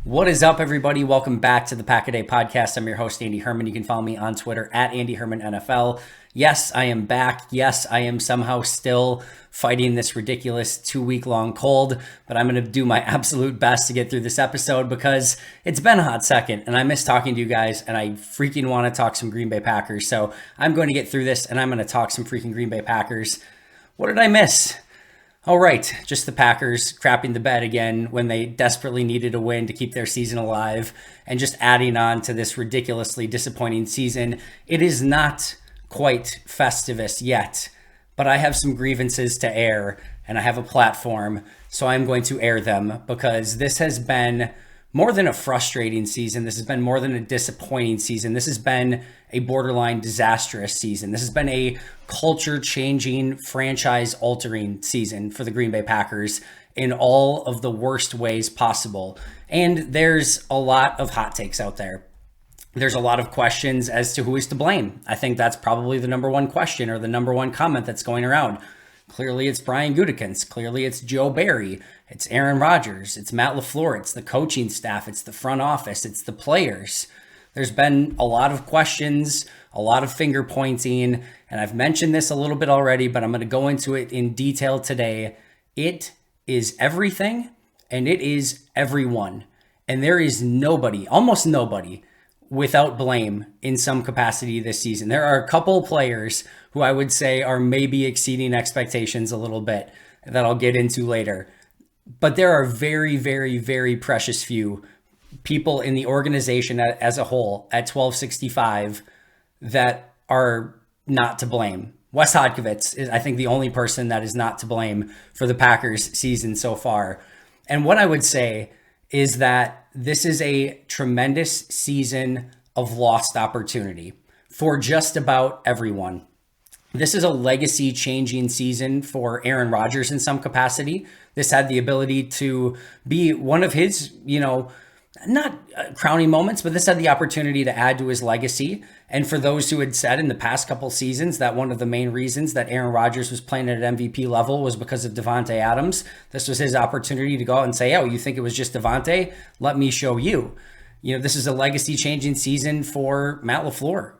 What is up, everybody? Welcome back to the Pack a Day podcast. I'm your host, Andy Herman. You can follow me on Twitter at Andy Herman NFL. Yes, I am back. Yes, I am somehow still fighting this ridiculous 2-week-long cold, but I'm going to do my absolute best to get through this episode because it's been a hot second and I miss talking to you guys and I freaking want to talk some Green Bay Packers. So I'm going to get through this and I'm going to talk some freaking Green Bay Packers. What did I miss? All right, just the Packers crapping the bed again when they desperately needed a win to keep their season alive and just adding on to this ridiculously disappointing season. It is not quite Festivus yet, but I have some grievances to air and I have a platform, so I'm going to air them because this has been more than a frustrating season. This has been more than a disappointing season. This has been a borderline disastrous season. This has been a culture-changing, franchise-altering season for the Green Bay Packers in all of the worst ways possible. And there's a lot of hot takes out there. There's a lot of questions as to who is to blame. I think that's probably the number one question or the number one comment that's going around. Clearly, it's Brian Gutekunst. Clearly, it's Joe Barry. It's Aaron Rodgers. It's Matt LaFleur. It's the coaching staff. It's the front office. It's the players. There's been a lot of questions, a lot of finger pointing, and I've mentioned this a little bit already, but I'm going to go into it in detail today. It is everything, and it is everyone. And there is nobody, almost nobody, without blame in some capacity this season. There are a couple players who I would say are maybe exceeding expectations a little bit that I'll get into later. But there are very, very, very precious few people in the organization as a whole at 1265 that are not to blame. Wes Hodkiewicz is, I think, the only person that is not to blame for the Packers season so far. And what I would say is that this is a tremendous season of lost opportunity for just about everyone. This is a legacy-changing season for Aaron Rodgers in some capacity. This had the ability to be one of his, not crowning moments, but this had the opportunity to add to his legacy. And for those who had said in the past couple seasons that one of the main reasons that Aaron Rodgers was playing at an MVP level was because of Davante Adams, this was his opportunity to go out and say, oh, you think it was just Davante? Let me show you. This is a legacy-changing season for Matt LaFleur.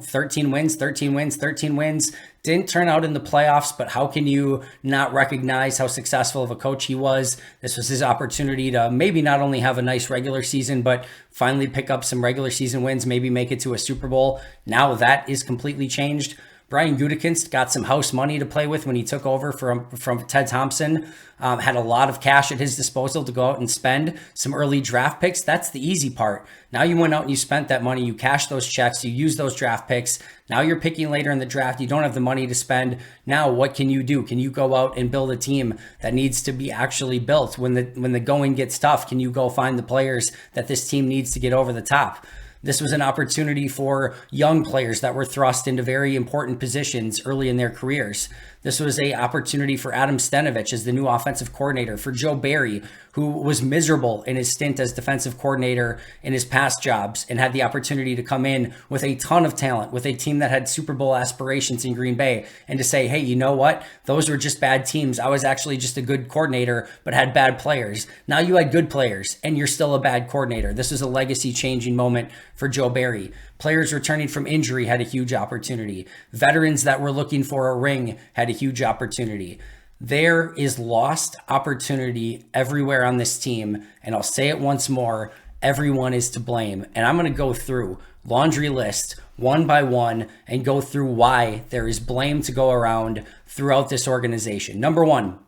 13 wins. Didn't turn out in the playoffs, but how can you not recognize how successful of a coach he was? This was his opportunity to maybe not only have a nice regular season, but finally pick up some regular season wins, maybe make it to a Super Bowl. Now that is completely changed. Brian Gutekunst got some house money to play with when he took over from Ted Thompson, had a lot of cash at his disposal to go out and spend some early draft picks. That's the easy part. Now you went out and you spent that money, you cashed those checks, you used those draft picks. Now you're picking later in the draft. You don't have the money to spend. Now what can you do? Can you go out and build a team that needs to be actually built? When the going gets tough, can you go find the players that this team needs to get over the top? This was an opportunity for young players that were thrust into very important positions early in their careers. This was an opportunity for Adam Stenavich as the new offensive coordinator, for Joe Barry, who was miserable in his stint as defensive coordinator in his past jobs and had the opportunity to come in with a ton of talent, with a team that had Super Bowl aspirations in Green Bay, and to say, hey, you know what? Those were just bad teams. I was actually just a good coordinator, but had bad players. Now you had good players, and you're still a bad coordinator. This was a legacy-changing moment for Joe Barry. Players returning from injury had a huge opportunity. Veterans that were looking for a ring had a huge opportunity. There is lost opportunity everywhere on this team. And I'll say it once more, everyone is to blame. And I'm going to go through laundry list one by one and go through why there is blame to go around throughout this organization. Number one,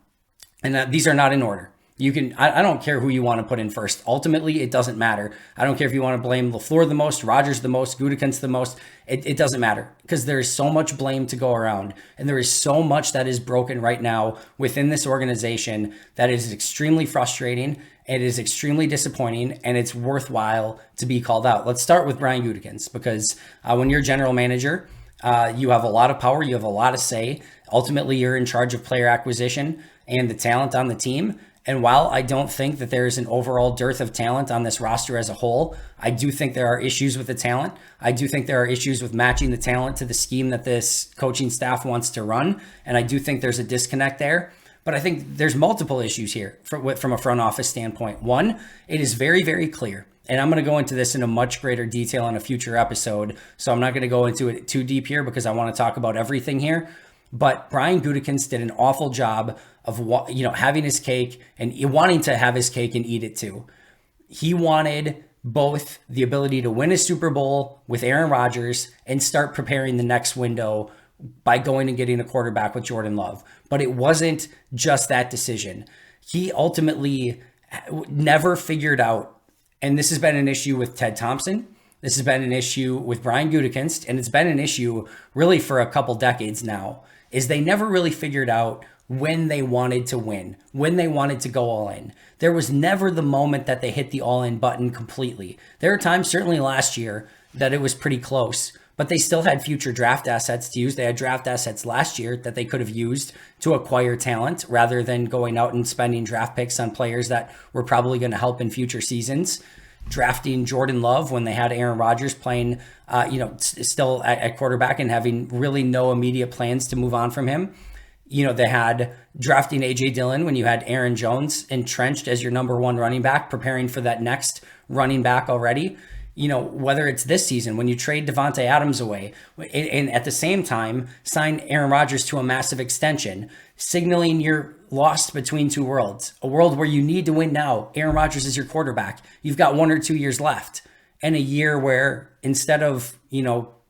and these are not in order. I don't care who you want to put in first. Ultimately, it doesn't matter. I don't care if you want to blame LaFleur the most, Rodgers the most, Gutekunst the most. It doesn't matter because there is so much blame to go around. And there is so much that is broken right now within this organization that is extremely frustrating. It is extremely disappointing, and it's worthwhile to be called out. Let's start with Brian Gutekunst because when you're general manager, you have a lot of power. You have a lot of say. Ultimately, you're in charge of player acquisition and the talent on the team. And while I don't think that there is an overall dearth of talent on this roster as a whole, I do think there are issues with the talent. I do think there are issues with matching the talent to the scheme that this coaching staff wants to run. And I do think there's a disconnect there. But I think there's multiple issues here from a front office standpoint. One, it is very, very clear, and I'm going to go into this in a much greater detail in a future episode, so I'm not going to go into it too deep here because I want to talk about everything here. But Brian Gutekunst did an awful job of having his cake and wanting to have his cake and eat it too. He wanted both the ability to win a Super Bowl with Aaron Rodgers and start preparing the next window by going and getting a quarterback with Jordan Love. But it wasn't just that decision. He ultimately never figured out, and this has been an issue with Ted Thompson, this has been an issue with Brian Gutekunst, and it's been an issue really for a couple decades now, is they never really figured out when they wanted to win, when they wanted to go all in. There was never the moment that they hit the all-in button completely. There are times, certainly last year, that it was pretty close, but they still had future draft assets to use. They had draft assets last year that they could have used to acquire talent rather than going out and spending draft picks on players that were probably going to help in future seasons. Drafting Jordan Love when they had Aaron Rodgers playing, still at quarterback and having really no immediate plans to move on from him. They had drafting A.J. Dillon when you had Aaron Jones entrenched as your number one running back, preparing for that next running back already. Whether it's this season when you trade Devontae Adams away and at the same time sign Aaron Rodgers to a massive extension, signaling you're lost between two worlds, a world where you need to win now. Aaron Rodgers is your quarterback. You've got 1 or 2 years left, and a year where instead of,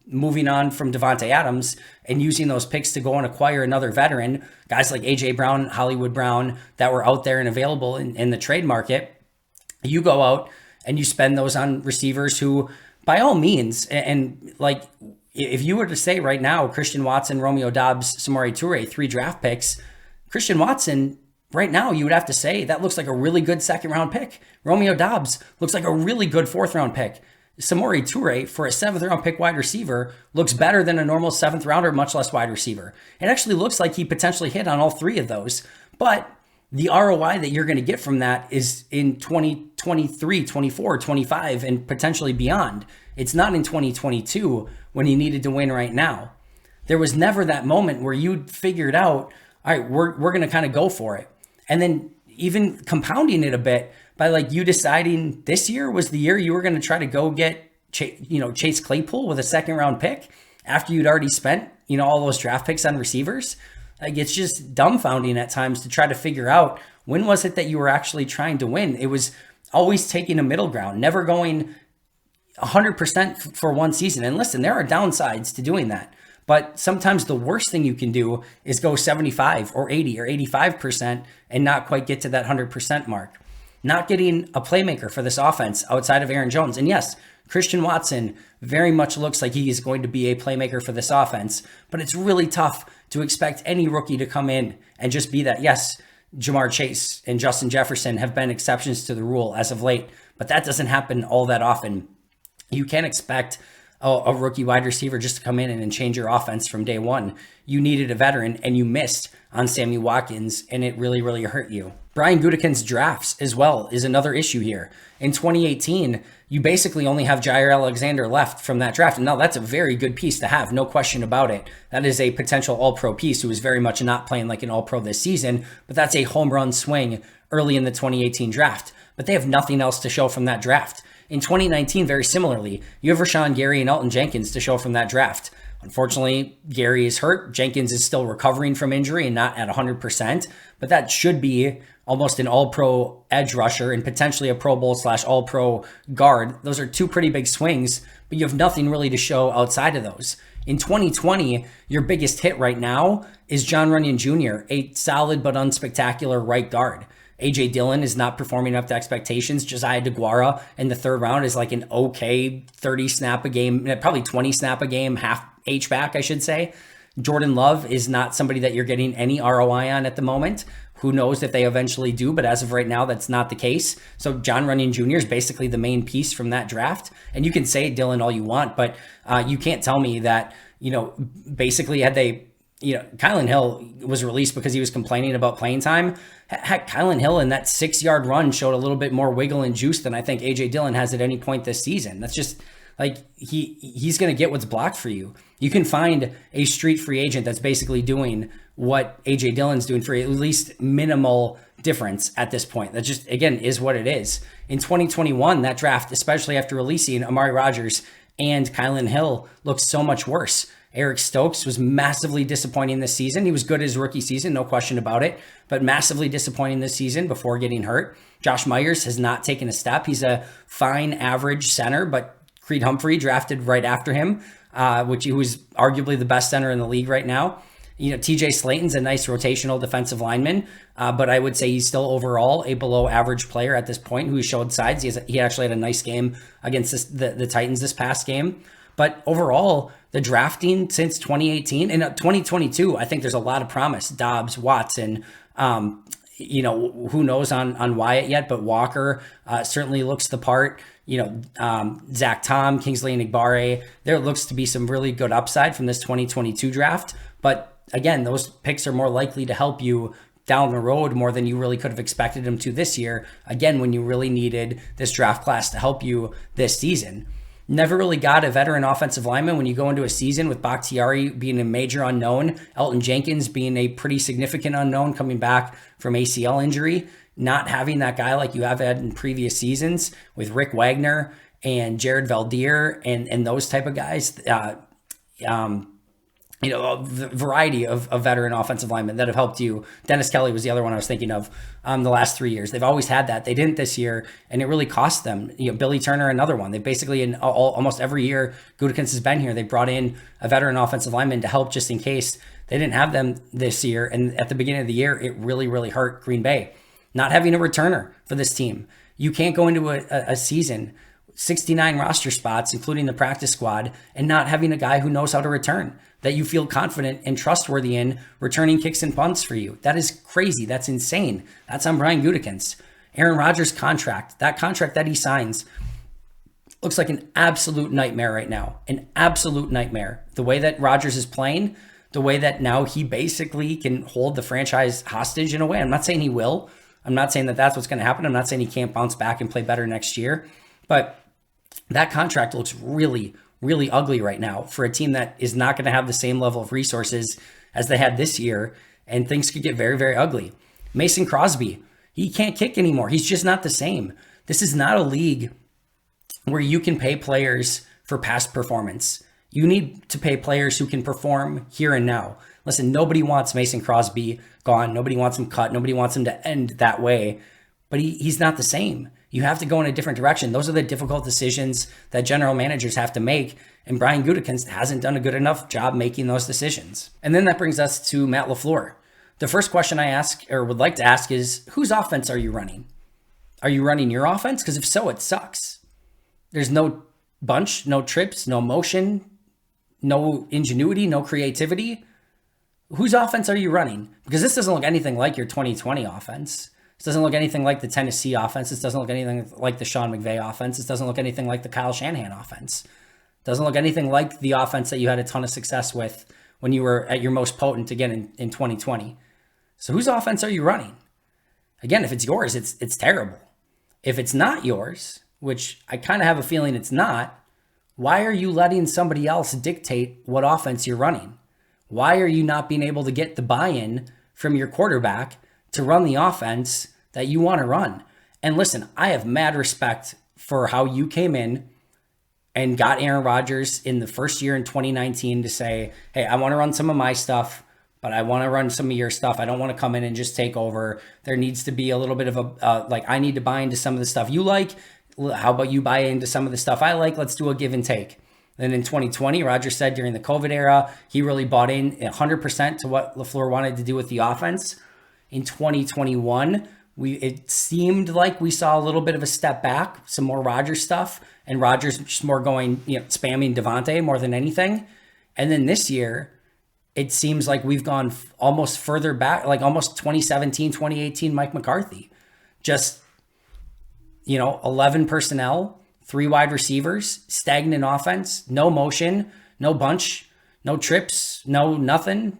moving on from Devontae Adams and using those picks to go and acquire another veteran, guys like A.J. Brown, Hollywood Brown that were out there and available in the trade market, you go out and you spend those on receivers who, by all means, and like if you were to say right now, Christian Watson, Romeo Doubs, Samori Toure, 3 draft picks, Christian Watson, right now, you would have to say that looks like a really good 2nd round pick. Romeo Doubs looks like a really good 4th round pick. Samori Toure, for a 7th round pick wide receiver, looks better than a normal 7th rounder, much less wide receiver. It actually looks like he potentially hit on all 3 of those, but the ROI that you're going to get from that is in 2023, 24, 25, and potentially beyond. It's not in 2022 when you needed to win right now. There was never that moment where you figured out, all right, we're going to kind of go for it. And then even compounding it a bit by like you deciding this year was the year you were going to try to go get Chase Claypool with a 2nd round pick after you'd already spent all those draft picks on receivers. Like, it's just dumbfounding at times to try to figure out when was it that you were actually trying to win. It was always taking a middle ground, never going 100% for one season. And listen, there are downsides to doing that. But sometimes the worst thing you can do is go 75 or 80 or 85% and not quite get to that 100% mark. Not getting a playmaker for this offense outside of Aaron Jones. And yes, Christian Watson very much looks like he is going to be a playmaker for this offense, but it's really tough to expect any rookie to come in and just be that. Yes, Jamar Chase and Justin Jefferson have been exceptions to the rule as of late, but that doesn't happen all that often. You can't expect a rookie wide receiver just to come in and change your offense from day one. You needed a veteran and you missed on Sammy Watkins, and it really, really hurt you. Brian Gutekunst's drafts as well is another issue here. In 2018, you basically only have Jair Alexander left from that draft. And now that's a very good piece to have, no question about it. That is a potential all-pro piece who is very much not playing like an all-pro this season, but that's a home run swing early in the 2018 draft. But they have nothing else to show from that draft. In 2019, very similarly, you have Rashawn Gary and Elton Jenkins to show from that draft. Unfortunately, Gary is hurt. Jenkins is still recovering from injury and not at 100%, but that should be almost an all-pro edge rusher and potentially a Pro Bowl / all-pro guard. Those are 2 pretty big swings, but you have nothing really to show outside of those. In 2020, your biggest hit right now is John Runyon Jr., a solid but unspectacular right guard. A.J. Dillon is not performing up to expectations. Josiah DeGuara in the 3rd round is like an okay 30 snap a game, probably 20 snap a game, half H-back, I should say. Jordan Love is not somebody that you're getting any ROI on at the moment. Who knows if they eventually do, but as of right now, that's not the case. So John Runyon Jr. is basically the main piece from that draft. And you can say Dillon all you want, but you can't tell me that, basically had they, Kylan Hill was released because he was complaining about playing time. Heck, Kylan Hill in that 6-yard run showed a little bit more wiggle and juice than I think A.J. Dillon has at any point this season. That's just Like he's going to get what's blocked for you. You can find a street free agent that's basically doing what AJ Dillon's doing for at least minimal difference at this point. That just, again, is what it is. In 2021, that draft, especially after releasing Amari Rodgers and Kylan Hill, looked so much worse. Eric Stokes was massively disappointing this season. He was good his rookie season, no question about it, but massively disappointing this season before getting hurt. Josh Myers has not taken a step. He's a fine average center, but Creed Humphrey drafted right after him, which he was arguably the best center in the league right now. TJ Slayton's a nice rotational defensive lineman, but I would say he's still overall a below average player at this point who showed sides. He actually had a nice game against the Titans this past game. But overall, the drafting since 2018 and 2022, I think there's a lot of promise. Dobbs, Watson, who knows on Wyatt yet, but Walker certainly looks the part. Zach Tom, Kingsley Enagbare, there looks to be some really good upside from this 2022 draft. But again, those picks are more likely to help you down the road more than you really could have expected them to this year. Again, when you really needed this draft class to help you this season. Never really got a veteran offensive lineman when you go into a season with Bakhtiari being a major unknown, Elton Jenkins being a pretty significant unknown coming back from ACL injury, not having that guy like you have had in previous seasons with Rick Wagner and Jared Valdir and those type of guys. A variety of veteran offensive linemen that have helped you. Dennis Kelly was the other one I was thinking of the last 3 years. They've always had that. They didn't this year, and it really cost them. Billy Turner, another one. They basically, in almost every year Gutekunst has been here, they brought in a veteran offensive lineman to help just in case. They didn't have them this year, and at the beginning of the year, it really, really hurt Green Bay. Not having a returner for this team. You can't go into a season 69 roster spots, including the practice squad, and not having a guy who knows how to return, that you feel confident and trustworthy in returning kicks and punts for you. That is crazy. That's insane. That's on Brian Gutekunst. Aaron Rodgers' contract, that contract that he signs, looks like an absolute nightmare right now. An absolute nightmare. The way that Rodgers is playing, the way that now he basically can hold the franchise hostage in a way. I'm not saying he will. I'm not saying that that's what's going to happen. I'm not saying he can't bounce back and play better next year. But that contract looks really, really ugly right now for a team that is not going to have the same level of resources as they had this year, and things could get very, very ugly. Mason Crosby, he can't kick anymore. He's just not the same. This is not a league where you can pay players for past performance. You need to pay players who can perform here and now. Listen, nobody wants Mason Crosby gone. Nobody wants him cut. Nobody wants him to end that way. But he's not the same. You have to go in a different direction. Those are the difficult decisions that general managers have to make. And Brian Gutekunst hasn't done a good enough job making those decisions. And then that brings us to Matt LaFleur. The first question I ask or would like to ask is, whose offense are you running? Are you running your offense? Because if so, it sucks. There's no bunch, no trips, no motion, no ingenuity, no creativity. Whose offense are you running? Because this doesn't look anything like your 2020 offense. This doesn't look anything like the Tennessee offense. This doesn't look anything like the Sean McVay offense. This doesn't look anything like the Kyle Shanahan offense. It doesn't look anything like the offense that you had a ton of success with when you were at your most potent again in 2020. So whose offense are you running? Again, if it's yours, it's terrible. If it's not yours, which I kind of have a feeling it's not, why are you letting somebody else dictate what offense you're running? Why are you not being able to get the buy-in from your quarterback to run the offense that you want to run? And listen, I have mad respect for how you came in and got Aaron Rodgers in the first year in 2019 to say, hey, I want to run some of my stuff, but I want to run some of your stuff. I don't want to come in and just take over. There needs to be a little bit of I need to buy into some of the stuff you like. How about you buy into some of the stuff I like? Let's do a give and take. Then in 2020, Rodgers said during the COVID era, he really bought in 100% to what LaFleur wanted to do with the offense. In 2021, it seemed like we saw a little bit of a step back, some more Rodgers stuff, and Rodgers just more going, spamming Devontae more than anything. And then this year, it seems like we've gone almost further back, like almost 2017, 2018 Mike McCarthy. Just, 11 personnel, 3 wide receivers, stagnant offense, no motion, no bunch, no trips, no nothing.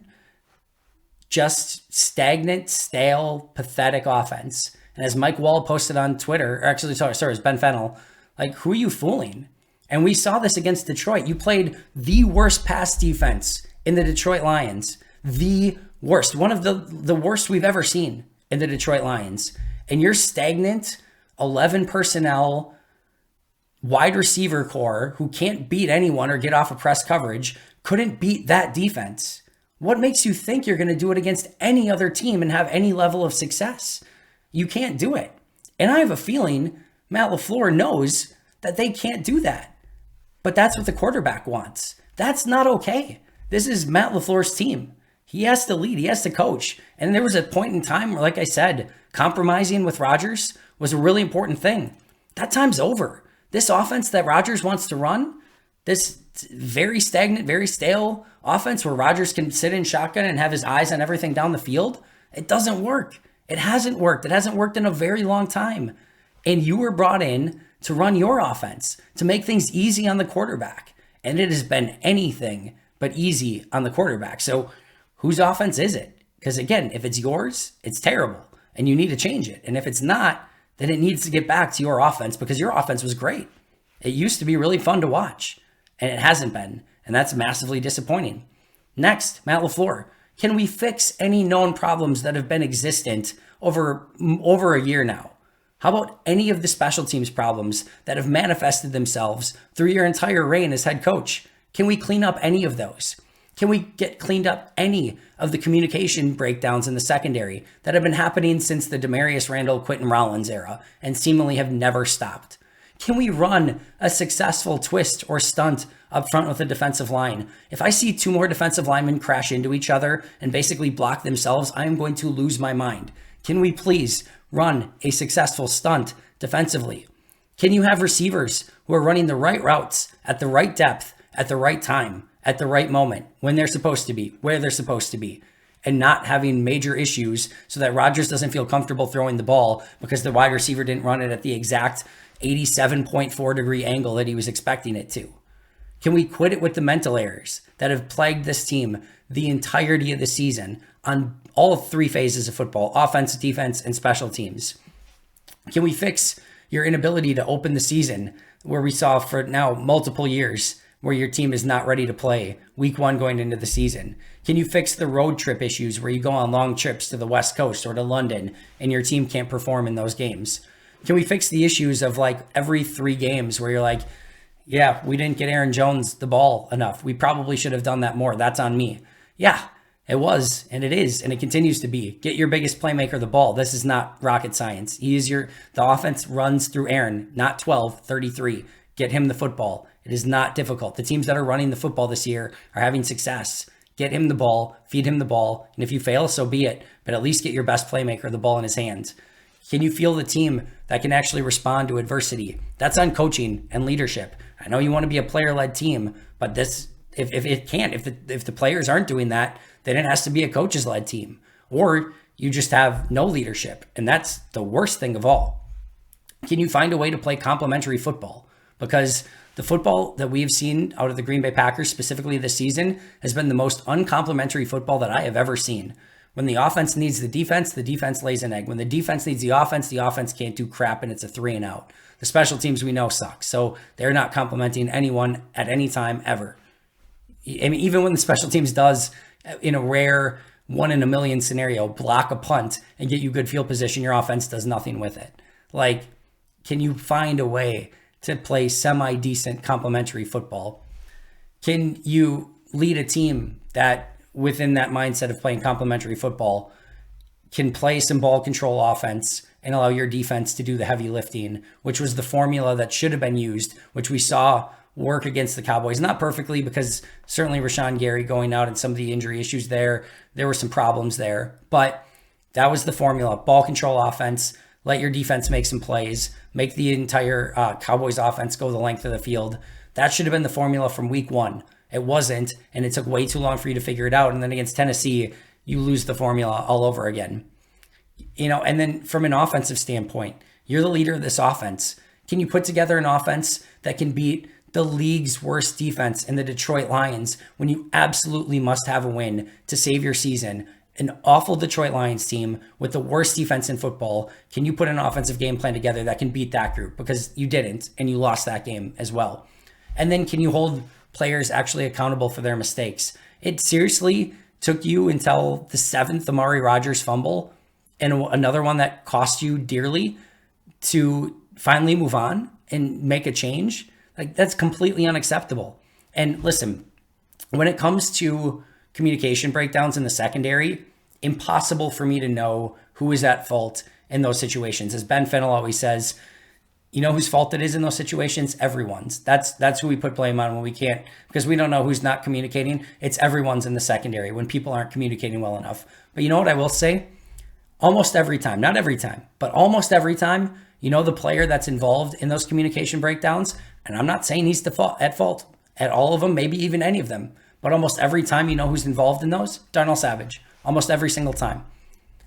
Just stagnant, stale, pathetic offense. And as Mike Wall posted on Twitter, or actually, sorry, it was Ben Fennell, like, who are you fooling? And we saw this against Detroit. You played the worst pass defense in the Detroit Lions. The worst. One of the worst we've ever seen in the Detroit Lions. And your stagnant 11 personnel wide receiver core who can't beat anyone or get off of press coverage couldn't beat that defense. What makes you think you're going to do it against any other team and have any level of success? You can't do it. And I have a feeling Matt LaFleur knows that they can't do that. But that's what the quarterback wants. That's not okay. This is Matt LaFleur's team. He has to lead. He has to coach. And there was a point in time where, like I said, compromising with Rodgers was a really important thing. That time's over. This offense that Rodgers wants to run, this very stagnant, very stale offense where Rodgers can sit in shotgun and have his eyes on everything down the field, it doesn't work. It hasn't worked. It hasn't worked in a very long time. And you were brought in to run your offense, to make things easy on the quarterback. And it has been anything but easy on the quarterback. So whose offense is it? Because again, if it's yours, it's terrible and you need to change it. And if it's not, then it needs to get back to your offense because your offense was great. It used to be really fun to watch and it hasn't been. And that's massively disappointing. Next, Matt LaFleur. Can we fix any known problems that have been existent over a year now? How about any of the special teams problems that have manifested themselves through your entire reign as head coach? Can we clean up any of those? Can we get cleaned up any of the communication breakdowns in the secondary that have been happening since the Demarius Randall, Quentin Rollins era and seemingly have never stopped? Can we run a successful twist or stunt up front with the defensive line? If I see two more defensive linemen crash into each other and basically block themselves, I am going to lose my mind. Can we please run a successful stunt defensively? Can you have receivers who are running the right routes at the right depth, at the right time, at the right moment, when they're supposed to be, where they're supposed to be, and not having major issues so that Rodgers doesn't feel comfortable throwing the ball because the wide receiver didn't run it at the exact 87.4 degree angle that he was expecting it to? Can we quit it with the mental errors that have plagued this team the entirety of the season on all three phases of football, offense, defense, and special teams? Can we fix your inability to open the season where we saw for now multiple years where your team is not ready to play week one going into the season? Can you fix the road trip issues where you go on long trips to the West Coast or to London and your team can't perform in those games? Can we fix the issues of like every 3 games where you're like, yeah, we didn't get Aaron Jones the ball enough. We probably should have done that more. That's on me. Yeah, it was, and it is, and it continues to be. Get your biggest playmaker the ball. This is not rocket science. The offense runs through Aaron, not 12, 33. Get him the football. It is not difficult. The teams that are running the football this year are having success. Get him the ball, feed him the ball, and if you fail, so be it. But at least get your best playmaker the ball in his hands. Can you feel the team that can actually respond to adversity? That's on coaching and leadership. I know you want to be a player-led team, but this, if the players aren't doing that, then it has to be a coaches-led team. Or you just have no leadership, and that's the worst thing of all. Can you find a way to play complementary football? Because the football that we've seen out of the Green Bay Packers, specifically this season, has been the most uncomplimentary football that I have ever seen. When the offense needs the defense lays an egg. When the defense needs the offense can't do crap and it's a 3 and out. The special teams we know suck. So they're not complimenting anyone at any time ever. I mean, even when the special teams does, in a rare 1 in a million scenario, block a punt and get you good field position, your offense does nothing with it. Like, can you find a way to play semi-decent complementary football? Can you lead a team that, within that mindset of playing complementary football, can play some ball control offense and allow your defense to do the heavy lifting, which was the formula that should have been used, which we saw work against the Cowboys? Not perfectly, because certainly Rashawn Gary going out and some of the injury issues there were some problems there, but that was the formula. Ball control offense, let your defense make some plays, make the entire Cowboys offense go the length of the field. That should have been the formula from week 1. It wasn't, and it took way too long for you to figure it out. And then against Tennessee, you lose the formula all over again. And then from an offensive standpoint, you're the leader of this offense. Can you put together an offense that can beat the league's worst defense in the Detroit Lions when you absolutely must have a win to save your season? An awful Detroit Lions team with the worst defense in football. Can you put an offensive game plan together that can beat that group? Because you didn't, and you lost that game as well. And then can you hold players actually accountable for their mistakes? It seriously took you until the 7th Amari Rodgers fumble and another one that cost you dearly to finally move on and make a change. Like, that's completely unacceptable. And listen, when it comes to communication breakdowns in the secondary, impossible for me to know who is at fault in those situations. As Ben Fennell always says, you know whose fault it is in those situations? Everyone's. That's who we put blame on when we can't, because we don't know who's not communicating. It's everyone's in the secondary when people aren't communicating well enough. But you know what I will say? Almost every time, not every time, but almost every time, you know the player that's involved in those communication breakdowns, and I'm not saying he's at fault at all of them, maybe even any of them, but almost every time, you know who's involved in those? Darnell Savage. Almost every single time.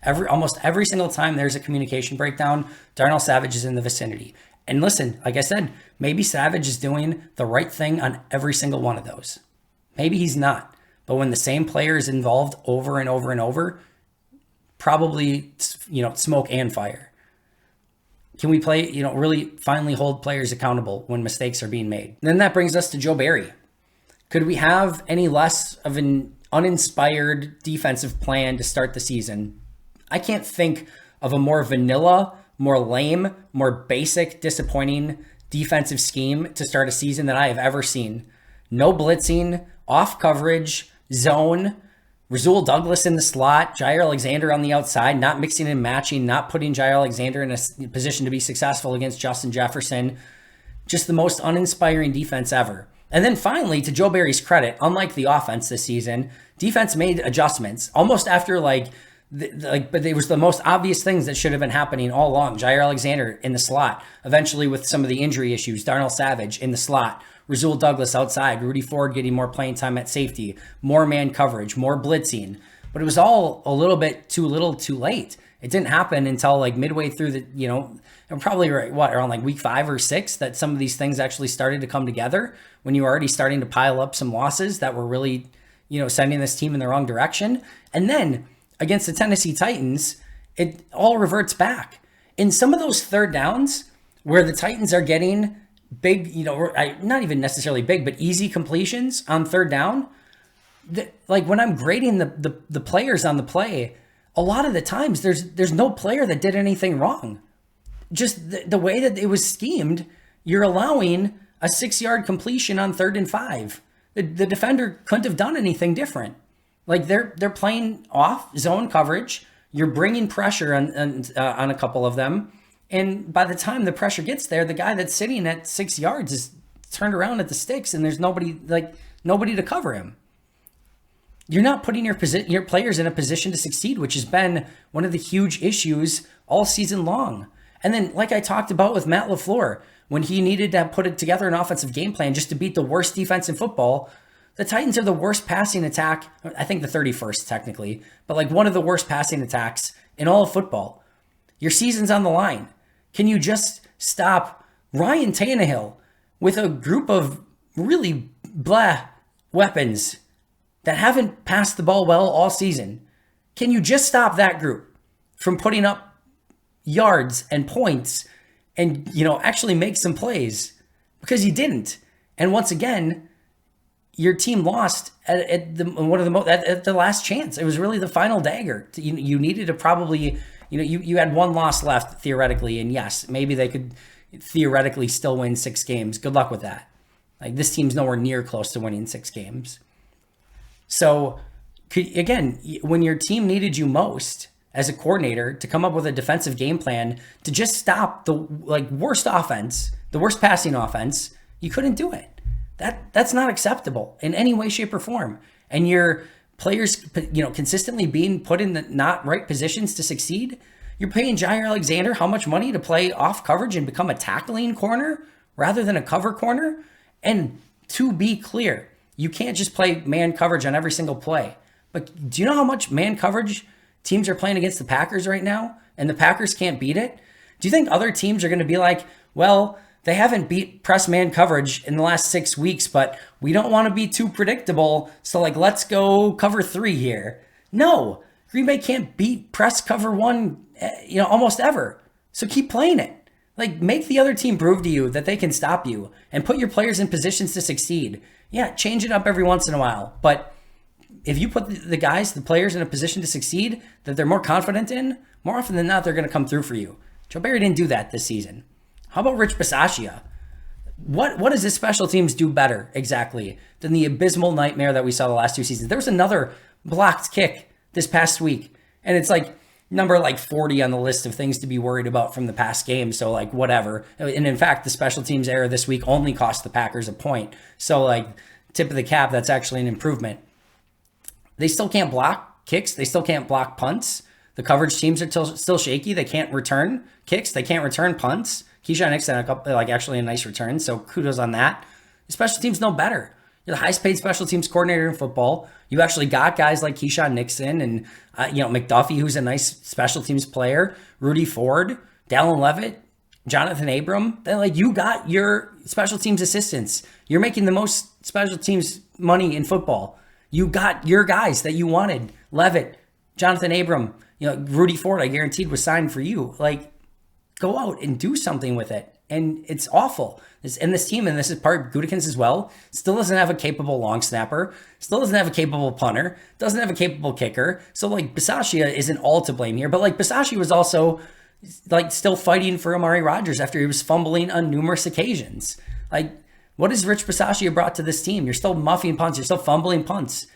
Almost every single time there's a communication breakdown, Darnell Savage is in the vicinity. And listen, like I said, maybe Savage is doing the right thing on every single one of those. Maybe he's not. But when the same player is involved over and over and over, probably, smoke and fire. Can we really finally hold players accountable when mistakes are being made? And then that brings us to Joe Barry. Could we have any less of an uninspired defensive plan to start the season? I can't think of a more vanilla, more lame, more basic, disappointing defensive scheme to start a season that I have ever seen. No blitzing, off coverage, zone, Rasul Douglas in the slot, Jair Alexander on the outside, not mixing and matching, not putting Jair Alexander in a position to be successful against Justin Jefferson. Just the most uninspiring defense ever. And then finally, to Joe Barry's credit, unlike the offense this season, defense made adjustments almost after but it was the most obvious things that should have been happening all along. Jair Alexander in the slot, eventually with some of the injury issues, Darnell Savage in the slot, Rasul Douglas outside, Rudy Ford getting more playing time at safety, more man coverage, more blitzing. But it was all a little bit too little too late. It didn't happen until midway through probably around week 5 or 6 that some of these things actually started to come together, when you were already starting to pile up some losses that were really, sending this team in the wrong direction. And then against the Tennessee Titans, it all reverts back. In some of those third downs where the Titans are getting big, not even necessarily big, but easy completions on third down, when I'm grading the players on the play, a lot of the times there's no player that did anything wrong. Just the way that it was schemed, you're allowing a 6-yard completion on 3rd and 5. The defender couldn't have done anything different. They're playing off zone coverage. You're bringing pressure on a couple of them. And by the time the pressure gets there, the guy that's sitting at 6 yards is turned around at the sticks, and there's nobody to cover him. You're not putting your players in a position to succeed, which has been one of the huge issues all season long. And then, like I talked about with Matt LaFleur, when he needed to put together an offensive game plan just to beat the worst defense in football, the Titans are the worst passing attack, I think the 31st technically, but one of the worst passing attacks in all of football. Your season's on the line. Can you just stop Ryan Tannehill with a group of really blah weapons that haven't passed the ball well all season? Can you just stop that group from putting up yards and points and, actually make some plays? Because you didn't. And once again, your team lost at the last chance. It was really the final dagger. You needed to probably, you had one loss left theoretically, and yes, maybe they could theoretically still win 6 games. Good luck with that. This team's nowhere near close to winning 6 games. So again, when your team needed you most as a coordinator to come up with a defensive game plan to just stop the worst offense, the worst passing offense, you couldn't do it. That's not acceptable in any way, shape, or form. And your players, consistently being put in the not right positions to succeed. You're paying Jair Alexander how much money to play off coverage and become a tackling corner rather than a cover corner? And to be clear, you can't just play man coverage on every single play. But do you know how much man coverage teams are playing against the Packers right now? And the Packers can't beat it? Do you think other teams are going to be like, well, they haven't beat press man coverage in the last 6 weeks, but we don't want to be too predictable, so let's go cover 3 here? No, Green Bay can't beat press cover 1, almost ever. So keep playing it. Like, make the other team prove to you that they can stop you and put your players in positions to succeed. Yeah, change it up every once in a while. But if you put the players in a position to succeed that they're more confident in, more often than not, they're going to come through for you. Joe Barry didn't do that this season. How about Rich Bisaccia? What does his special teams do better exactly than the abysmal nightmare that we saw the last 2 seasons? There was another blocked kick this past week, and it's like number 40 on the list of things to be worried about from the past game. So whatever. And in fact, the special teams error this week only cost the Packers a point. So tip of the cap, that's actually an improvement. They still can't block kicks. They still can't block punts. The coverage teams are still shaky. They can't return kicks. They can't return punts. Keyshawn Nixon had a couple, actually a nice return. So kudos on that. The special teams know better. You're the highest paid special teams coordinator in football. You actually got guys like Keyshawn Nixon and McDuffie, who's a nice special teams player, Rudy Ford, Dallin Levitt, Jonathan Abram. Then you got your special teams assistants. You're making the most special teams money in football. You got your guys that you wanted. Levitt, Jonathan Abram, Rudy Ford, I guaranteed was signed for you. Go out and do something with it. And it's awful. This team, and this is part Gutekunst as well, still doesn't have a capable long snapper, still doesn't have a capable punter, doesn't have a capable kicker. So Bisaccia isn't all to blame here, but Bisaccia was also still fighting for Amari Rodgers after he was fumbling on numerous occasions. What has Rich Bisaccia brought to this team? You're still muffing punts, you're still fumbling punts.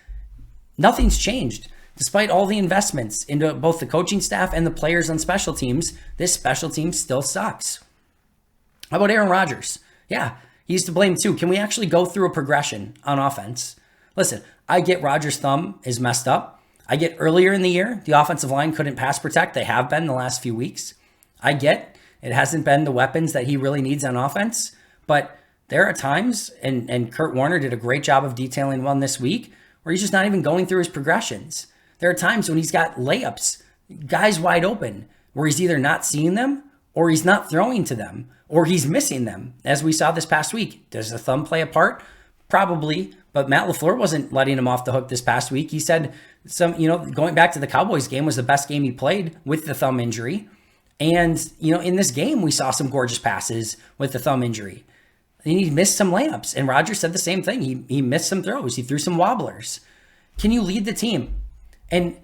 Nothing's changed. Despite all the investments into both the coaching staff and the players on special teams, this special team still sucks. How about Aaron Rodgers? Yeah, he's to blame too. Can we actually go through a progression on offense? Listen, I get Rodgers' thumb is messed up. I get earlier in the year, the offensive line couldn't pass protect. They have been the last few weeks. I get it hasn't been the weapons that he really needs on offense, but there are times, and Kurt Warner did a great job of detailing one this week, where he's just not even going through his progressions. There are times when he's got layups, guys wide open, where he's either not seeing them, or he's not throwing to them, or he's missing them, as we saw this past week. Does the thumb play a part? Probably, but Matt LaFleur wasn't letting him off the hook this past week. He said going back to the Cowboys game was the best game he played with the thumb injury. And, in this game, we saw some gorgeous passes with the thumb injury. And he missed some layups, and Rodgers said the same thing. He missed some throws. He threw some wobblers. Can you lead the team? And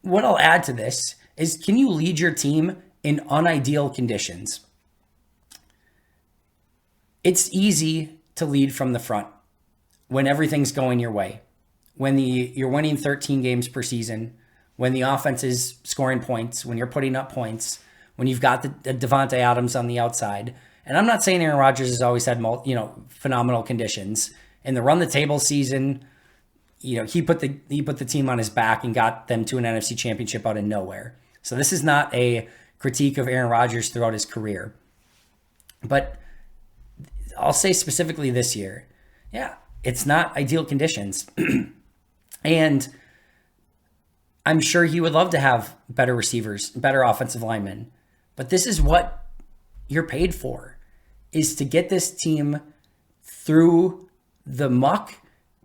what I'll add to this is, can you lead your team in unideal conditions? It's easy to lead from the front when everything's going your way, when you're winning 13 games per season, when the offense is scoring points, when you're putting up points, when you've got the Devontae Adams on the outside. And I'm not saying Aaron Rodgers has always had phenomenal conditions. In the run the table season, he put the team on his back and got them to an NFC championship out of nowhere. So this is not a critique of Aaron Rodgers throughout his career. But I'll say specifically this year, yeah, it's not ideal conditions. And I'm sure he would love to have better receivers, better offensive linemen. But this is what you're paid for, is to get this team through the muck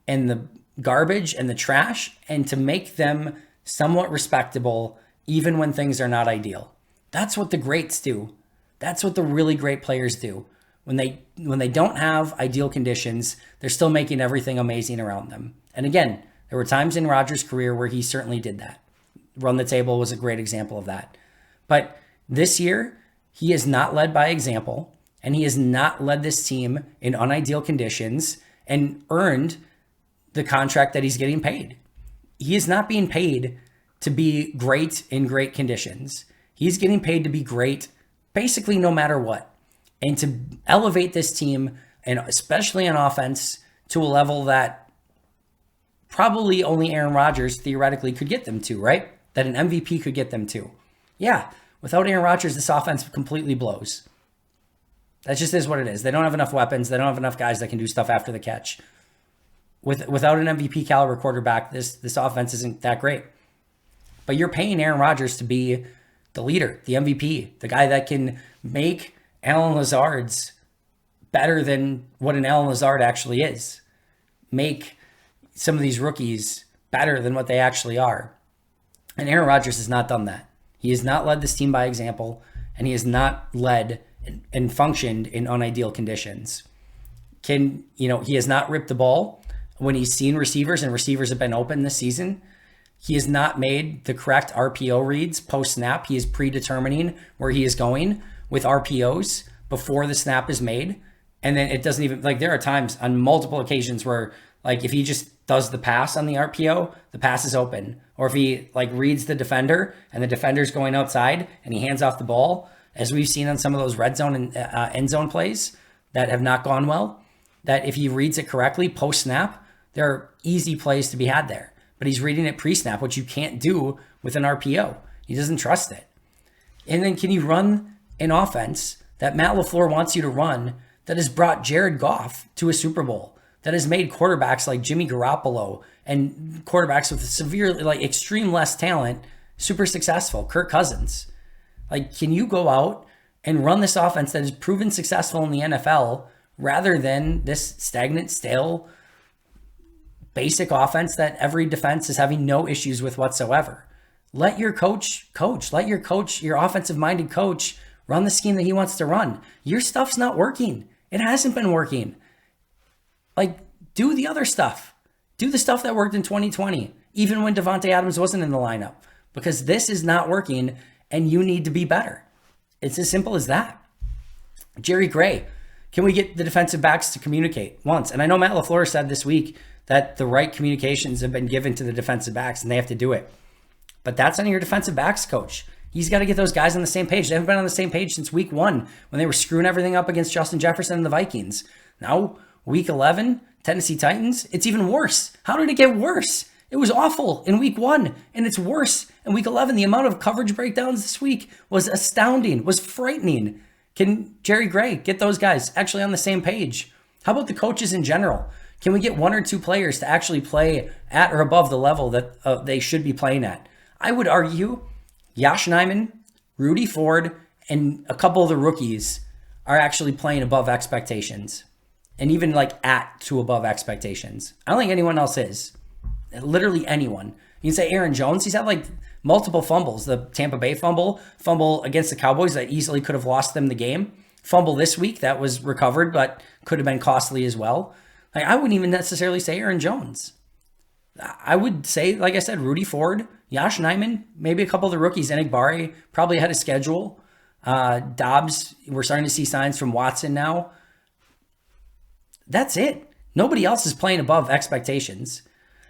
and the garbage and the trash, and to make them somewhat respectable even when things are not ideal. That's what the greats do. That's what the really great players do. When they don't have ideal conditions, they're still making everything amazing around them. And again, there were times in Rodgers' career where he certainly did that. Run the table was a great example of that. But this year, he is not led by example, and he has not led this team in unideal conditions and earned the contract that he's getting paid. He is not being paid to be great in great conditions. He's getting paid to be great basically no matter what, and to elevate this team, and especially on offense, to a level that probably only Aaron Rodgers theoretically could get them to, right? That an MVP could get them to. Yeah, without Aaron Rodgers, this offense completely blows. That just is what it is. They don't have enough weapons. They don't have enough guys that can do stuff after the catch. Without an MVP caliber quarterback, this offense isn't that great. But you're paying Aaron Rodgers to be the leader, the MVP, the guy that can make Allen Lazard's better than what an Allen Lazard actually is. Make some of these rookies better than what they actually are. And Aaron Rodgers has not done that. He has not led this team by example, and he has not led and functioned in unideal conditions. He has not ripped the ball when he's seen receivers and receivers have been open this season. He has not made the correct RPO reads post-snap. He is predetermining where he is going with RPOs before the snap is made. And then it doesn't even, there are times on multiple occasions where, if he just does the pass on the RPO, the pass is open. Or if he, reads the defender and the defender's going outside and he hands off the ball, as we've seen on some of those red zone and end zone plays that have not gone well, that if he reads it correctly post-snap, there are easy plays to be had there. But he's reading it pre-snap, which you can't do with an RPO. He doesn't trust it. And then can you run an offense that Matt LaFleur wants you to run that has brought Jared Goff to a Super Bowl, that has made quarterbacks like Jimmy Garoppolo and quarterbacks with severely, extreme less talent, super successful, Kirk Cousins? Can you go out and run this offense that has proven successful in the NFL rather than this stagnant, stale, basic offense that every defense is having no issues with whatsoever? Let your coach. Let your coach, your offensive-minded coach, run the scheme that he wants to run. Your stuff's not working. It hasn't been working. Do the other stuff. Do the stuff that worked in 2020, even when Davante Adams wasn't in the lineup, because this is not working and you need to be better. It's as simple as that. Jerry Gray, can we get the defensive backs to communicate once? And I know Matt LaFleur said this week that the right communications have been given to the defensive backs and they have to do it. But that's on your defensive backs coach. He's got to get those guys on the same page. They haven't been on the same page since week 1 when they were screwing everything up against Justin Jefferson and the Vikings. Now, week 11, Tennessee Titans, it's even worse. How did it get worse? It was awful in week 1 and it's worse in week 11. The amount of coverage breakdowns this week was astounding, was frightening. Can Jerry Gray get those guys actually on the same page? How about the coaches in general? Can we get 1 or 2 players to actually play at or above the level that they should be playing at? I would argue Josh Nijman, Rudy Ford, and a couple of the rookies are actually playing above expectations. And even at to above expectations. I don't think anyone else is. Literally anyone. You can say Aaron Jones, he's had multiple fumbles. The Tampa Bay fumble against the Cowboys that easily could have lost them the game. Fumble this week that was recovered but could have been costly as well. I wouldn't even necessarily say Aaron Jones. I would say, like I said, Rudy Ford, Josh Nijman, maybe a couple of the rookies. Enigbari probably had a schedule. Dobbs, we're starting to see signs from Watson now. That's it. Nobody else is playing above expectations.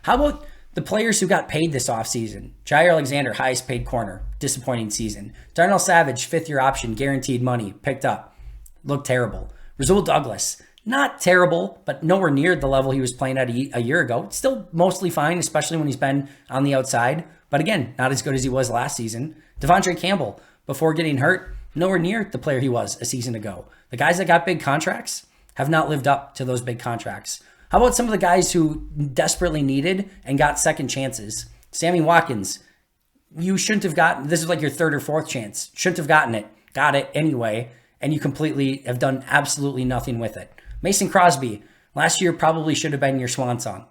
How about the players who got paid this offseason? Jair Alexander, highest paid corner, disappointing season. Darnell Savage, 5th-year option, guaranteed money, picked up. Looked terrible. Rasul Douglas, not terrible, but nowhere near the level he was playing at a year ago. Still mostly fine, especially when he's been on the outside. But again, not as good as he was last season. Devondre Campbell, before getting hurt, nowhere near the player he was a season ago. The guys that got big contracts have not lived up to those big contracts. How about some of the guys who desperately needed and got second chances? Sammy Watkins, you shouldn't have gotten, this is your 3rd or 4th chance. Shouldn't have gotten it. Got it anyway, and you completely have done absolutely nothing with it. Mason Crosby, last year probably should have been your swan song.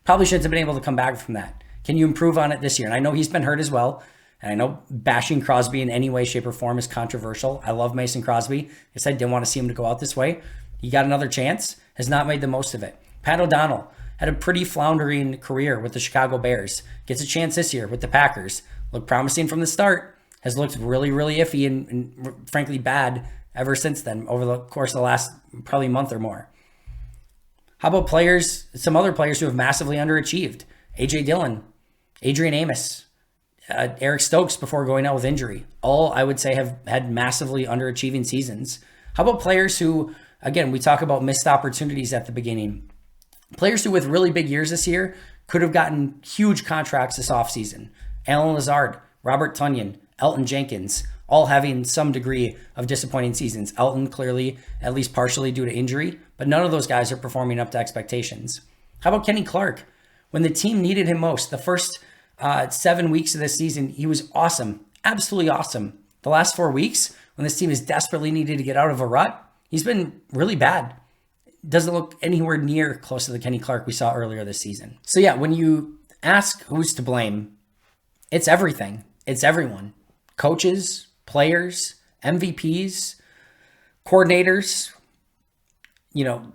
Probably shouldn't have been able to come back from that. Can you improve on it this year? And I know he's been hurt as well. And I know bashing Crosby in any way, shape, or form is controversial. I love Mason Crosby. I said I didn't want to see him to go out this way. He got another chance, has not made the most of it. Pat O'Donnell had a pretty floundering career with the Chicago Bears. Gets a chance this year with the Packers. Looked promising from the start. Has looked really, really iffy and frankly bad ever since then over the course of the last probably month or more. How about some other players who have massively underachieved? A.J. Dillon, Adrian Amos, Eric Stokes before going out with injury. All, I would say, have had massively underachieving seasons. How about players who, again, we talk about missed opportunities at the beginning. Players who with really big years this year could have gotten huge contracts this offseason. Alan Lazard, Robert Tonyan, Elton Jenkins, all having some degree of disappointing seasons. Elton clearly, at least partially due to injury, but none of those guys are performing up to expectations. How about Kenny Clark? When the team needed him most, the first 7 weeks of this season, he was awesome, absolutely awesome. The last 4 weeks, when this team is desperately needed to get out of a rut, he's been really bad. Doesn't look anywhere near close to the Kenny Clark we saw earlier this season. So yeah, when you ask who's to blame, it's everything. It's everyone. Coaches, players, MVPs, coordinators,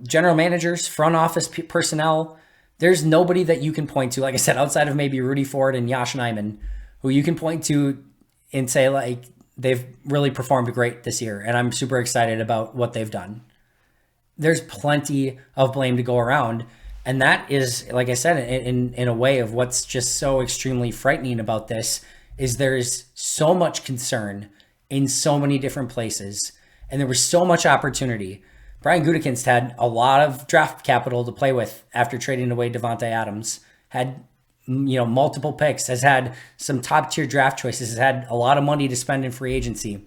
general managers, front office personnel. There's nobody that you can point to, like I said, outside of maybe Rudy Ford and Josh Nijman, who you can point to and say, like, they've really performed great this year. And I'm super excited about what they've done. There's plenty of blame to go around. And that is, like I said, in a way of what's just so extremely frightening about this is there's so much concern in so many different places. And there was so much opportunity. Brian Gutekunst had a lot of draft capital to play with after trading away Davante Adams, had multiple picks, has had some top tier draft choices, has had a lot of money to spend in free agency,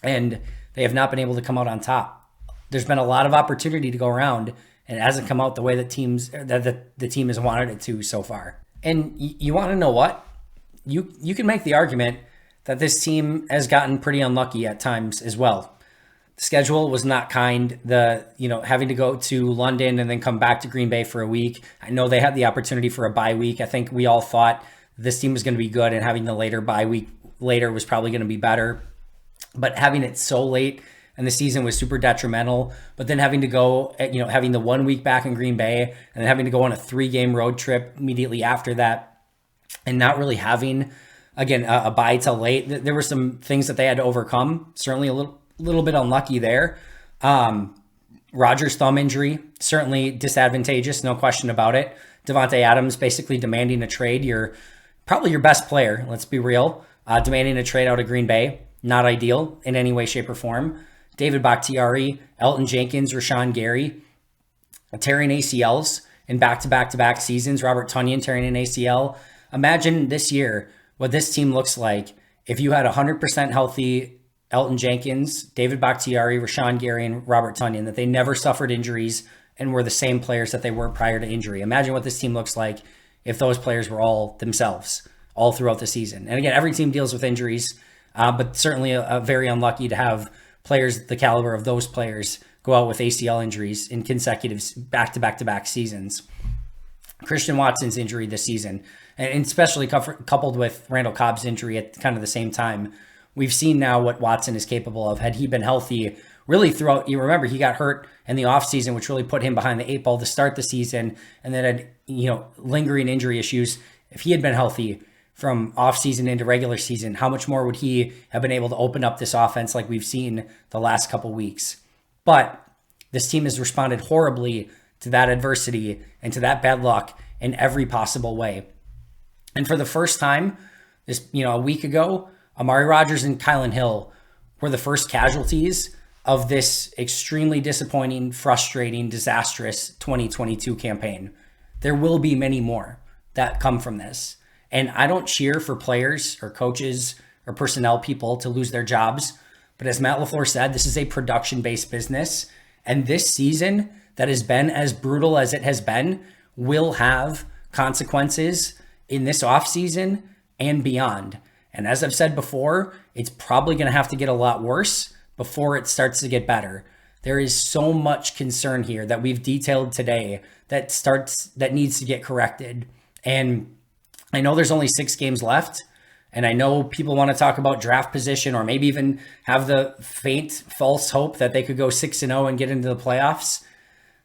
and they have not been able to come out on top. There's been a lot of opportunity to go around, and it hasn't come out the way that the team has wanted it to so far. And you want to know what? You can make the argument that this team has gotten pretty unlucky at times as well. The schedule was not kind. Having to go to London and then come back to Green Bay for a week. I know they had the opportunity for a bye week. I think we all thought this team was going to be good, and having the later bye week later was probably going to be better. But having it so late in the season was super detrimental. But then having to go, having the 1 week back in Green Bay and then having to go on a 3-game road trip immediately after that, and not really having, again, a bye till late. There were some things that they had to overcome. Certainly a little bit unlucky there. Rodgers' thumb injury, certainly disadvantageous, no question about it. Davante Adams basically demanding a trade. You're probably your best player, let's be real. Demanding a trade out of Green Bay, not ideal in any way, shape, or form. David Bakhtiari, Elton Jenkins, Rashawn Gary, tearing ACLs in back-to-back-to-back seasons. Robert Tonyan tearing an ACL. Imagine this year what this team looks like if you had 100% healthy Elton Jenkins, David Bakhtiari, Rashawn Gary, and Robert Tonyan, that they never suffered injuries and were the same players that they were prior to injury. Imagine what this team looks like if those players were all themselves all throughout the season. And again, every team deals with injuries, but certainly a very unlucky to have players the caliber of those players go out with ACL injuries in consecutive back-to-back-to-back seasons. Christian Watson's injury this season, and especially coupled with Randall Cobb's injury at kind of the same time, we've seen now what Watson is capable of. Had he been healthy really throughout, you remember he got hurt in the offseason, which really put him behind the 8 ball to start the season, and then had lingering injury issues. If he had been healthy from offseason into regular season, how much more would he have been able to open up this offense like we've seen the last couple weeks? But this team has responded horribly to that adversity and to that bad luck in every possible way. And for the first time, a week ago, Amari Rodgers and Kylan Hill were the first casualties of this extremely disappointing, frustrating, disastrous 2022 campaign. There will be many more that come from this. And I don't cheer for players or coaches or personnel people to lose their jobs. But as Matt LaFleur said, this is a production-based business. And this season that has been as brutal as it has been will have consequences in this offseason and beyond. And as I've said before, it's probably going to have to get a lot worse before it starts to get better. There is so much concern here that we've detailed today that needs to get corrected. And I know there's only 6 games left, and I know people want to talk about draft position or maybe even have the faint false hope that they could go 6-0 and get into the playoffs.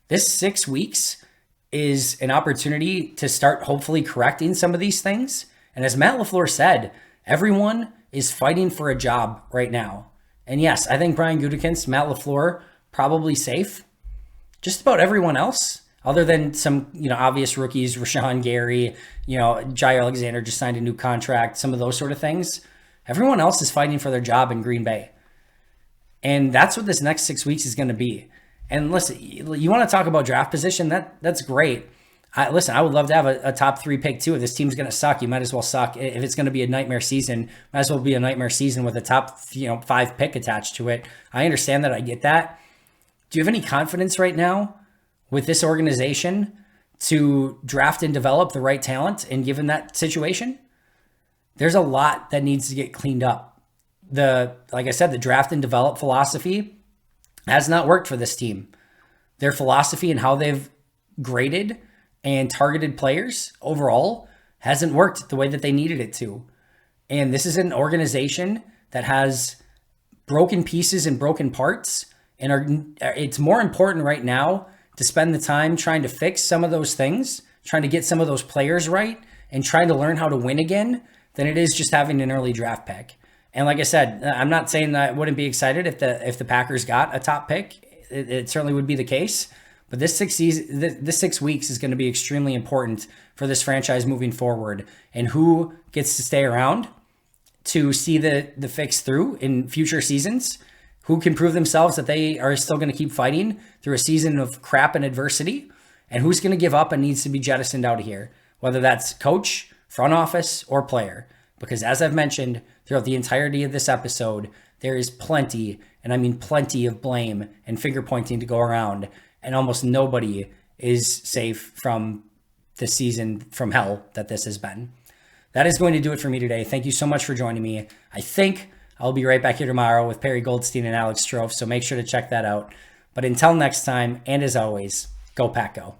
This 6 weeks is an opportunity to start hopefully correcting some of these things. And as Matt LaFleur said, everyone is fighting for a job right now. And yes, I think Brian Gutekunst, Matt LaFleur, probably safe. Just about everyone else, other than some, obvious rookies, Rashawn Gary, Jair Alexander just signed a new contract, some of those sort of things. Everyone else is fighting for their job in Green Bay. And that's what this next 6 weeks is going to be. And listen, you want to talk about draft position? That's great. I would love to have a top 3 pick too. If this team's going to suck, you might as well suck. If it's going to be a nightmare season, might as well be a nightmare season with a top 5 pick attached to it. I understand that. I get that. Do you have any confidence right now with this organization to draft and develop the right talent? And given that situation, there's a lot that needs to get cleaned up. Like I said, the draft and develop philosophy has not worked for this team. Their philosophy and how they've graded and targeted players overall hasn't worked the way that they needed it to. And this is an organization that has broken pieces and broken parts, and it's more important right now to spend the time trying to fix some of those things, trying to get some of those players right, and trying to learn how to win again than it is just having an early draft pick. And like I said, I'm not saying that I wouldn't be excited if the Packers got a top pick. It certainly would be the case. But this 6 weeks is going to be extremely important for this franchise moving forward, and who gets to stay around to see the fix through in future seasons, who can prove themselves that they are still going to keep fighting through a season of crap and adversity, and who's going to give up and needs to be jettisoned out of here, whether that's coach, front office, or player. Because as I've mentioned throughout the entirety of this episode, there is plenty, and I mean plenty, of blame and finger pointing to go around, and almost nobody is safe from the season from hell that this has been. That is going to do it for me today. Thank you so much for joining me. I think I'll be right back here tomorrow with Perry Goldstein and Alex Strofe, so make sure to check that out. But until next time, and as always, go Pack Go.